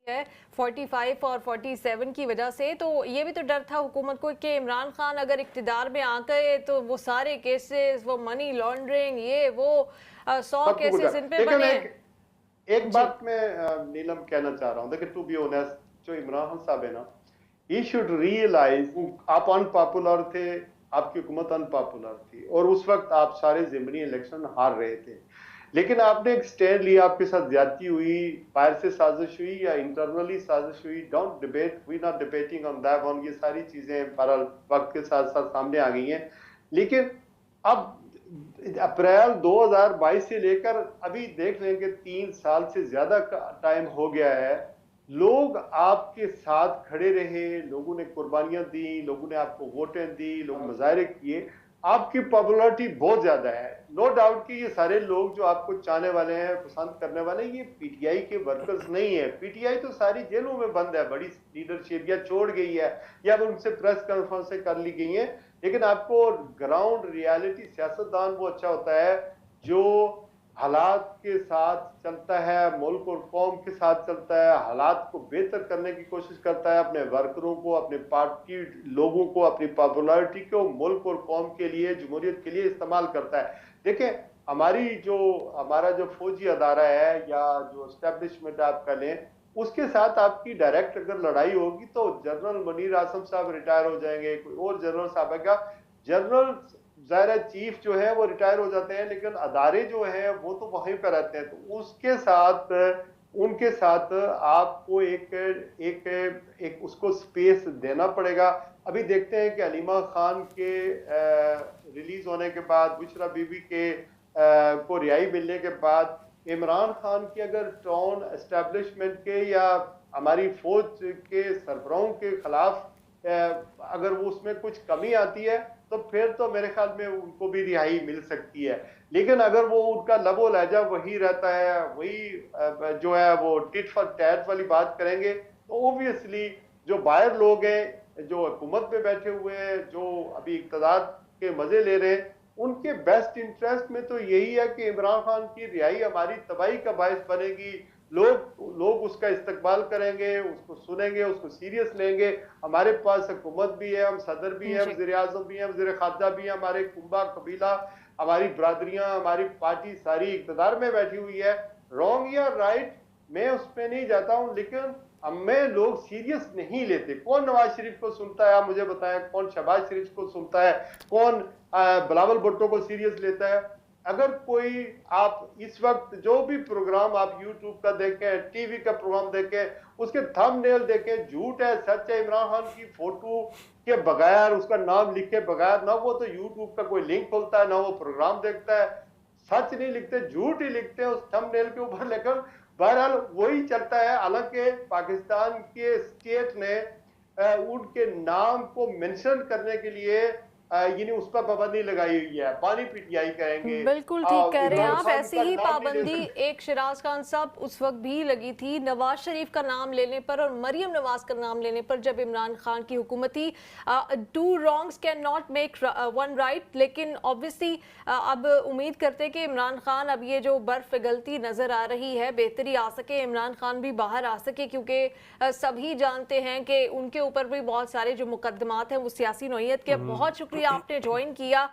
है 45 और 47 की वजह से, तो ये भी तो डर था हुकूमत को कि इमरान खान अगर इक्तिदार में आ गए तो वो सारे केसेस, वो मनी लॉन्ड्रिंग, ये वो 100 केसेस इन पे लेकिन बने। एक जी बात मैं नीलम कहना चाह रहा हूँ, देखिए टू बी ऑनेस्ट, जो इमरान खान साहब है ना, ही शुड रियलाइज, आप अनपॉपुलर थे, आपकी हुकूमत अनपॉपुलर थी और उस वक्त आप सारे ज़िमनी इलेक्शन हार रहे थे, लेकिन आपने एक स्टैंड लिया, आपके साथ ज्यादती हुई, बाहर से साजिश हुई या इंटरनली साजिश हुई, don't debate, we not debating on that one, ये सारी चीजें बहरहाल वक्त के साथ साथ सामने आ गई हैं। लेकिन अब अप्रैल 2022 से लेकर अभी देख लेंगे 3 साल से ज्यादा का टाइम हो गया है, लोग आपके साथ खड़े रहे, लोगों ने कुर्बानियां दी, लोगों ने आपको वोटें दी, लोग मुजाहरे किए, आपकी पॉपुलैरिटी बहुत ज्यादा है। नो डाउट कि ये सारे लोग जो आपको चाहने वाले हैं, पसंद करने वाले हैं, ये पीटीआई के वर्कर्स नहीं है। पीटीआई तो सारी जेलों में बंद है, बड़ी लीडरशिप या छोड़ गई है या उनसे प्रेस कॉन्फ्रेंस कर ली गई है। लेकिन आपको ग्राउंड रियलिटी, सियासतदान वो अच्छा होता है जो हालात के साथ चलता है, मुल्क और कौम के साथ चलता है, हालात को बेहतर करने की कोशिश करता है, अपने वर्करों को, अपने पार्टी लोगों को, अपनी पॉपुलैरिटी को मुल्क और कौम के लिए, जमहूरियत के लिए इस्तेमाल करता है। देखें, हमारा जो फौजी अदारा है या जो एस्टेब्लिशमेंट आप कर लें, उसके साथ आपकी डायरेक्ट अगर लड़ाई होगी तो जनरल मुनीर आसम साहब रिटायर हो जाएंगे, कोई और जनरल साहब है, जनरल ज़ाहिर चीफ जो है वो रिटायर हो जाते हैं, लेकिन अदारे जो हैं वो तो वहीं पर रहते हैं, तो उसके साथ उनके साथ आपको एक उसको स्पेस देना पड़ेगा। अभी देखते हैं कि अलीमा खान के रिलीज होने के बाद, बुशरा बीबी के को रिहाई मिलने के बाद, इमरान खान की अगर टोन एस्टेब्लिशमेंट के या हमारी फौज के सरबराहों के खिलाफ अगर वो उसमें कुछ कमी आती है तो फिर तो मेरे ख्याल में उनको भी रिहाई मिल सकती है। लेकिन अगर वो उनका लबो लहजा वही रहता है, वही जो है वो टिट फॉर टैट वाली बात करेंगे, तो ओबियसली जो बाहर लोग हैं, जो हुकूमत में बैठे हुए हैं, जो अभी इक़्तिदार के मजे ले रहे हैं, उनके बेस्ट इंटरेस्ट में तो यही है कि इमरान खान की रिहाई हमारी तबाही का बायस बनेगी। लोग उसका इस्तकबाल करेंगे, उसको सुनेंगे, उसको सीरियस लेंगे। हमारे पास हुकूमत भी है, हम सदर भी हैं, वज़ीर आज़म भी हैं, वज़ीर खारजा भी हैं, हमारे कुंबा कबीला, हमारी बरादरियां, हमारी पार्टी सारी इक़्तिदार में बैठी हुई है। रॉन्ग या राइट मैं उसमें नहीं जाता हूँ, लेकिन हमें लोग सीरियस नहीं लेते। कौन नवाज शरीफ को सुनता है, आप मुझे बताएं, कौन शहबाज शरीफ को सुनता है, कौन बिलावल भुट्टो को सीरियस लेता है? अगर कोई आप इस वक्त जो भी प्रोग्राम आप यूट्यूब का देखें, टीवी का प्रोग्राम देखें, उसके थंबनेल देखें, झूठ है सच है, इमरान खान की फोटो के बगैर, उसका नाम लिखे बगैर ना वो तो यूट्यूब का कोई लिंक खोलता है, ना वो प्रोग्राम देखता है। सच नहीं लिखते, झूठ ही लिखते हैं उस थंबनेल के ऊपर, लेकिन बहरहाल वही चलता है। हालांकि पाकिस्तान के स्टेट ने उनके नाम को मेंशन करने के लिए यानी उस पर पाबंदी लगाई हुई है, पानी पीटीआई कहेंगे। बिल्कुल ठीक कह रहे हैं आप। ऐसी ही नाम पाबंदी एक शिराज खान साहब उस वक्त भी लगी थी नवाज शरीफ का नाम लेने पर और मरियम नवाज का नाम लेने पर, जब इमरान खान की हुकूमत थी। Two wrongs can not make one right, लेकिन ऑब्वियसली अब उम्मीद करते हैं कि इमरान खान, अब ये जो बर्फ पिघलती नजर आ रही है, बेहतरी आ सके, इमरान खान भी बाहर आ सके, क्योंकि सभी जानते हैं कि उनके ऊपर भी बहुत सारे जो मुकदमात हैं वो सियासी नौइयत के। बहुत शुक्रिया आपने ज्वाइन किया।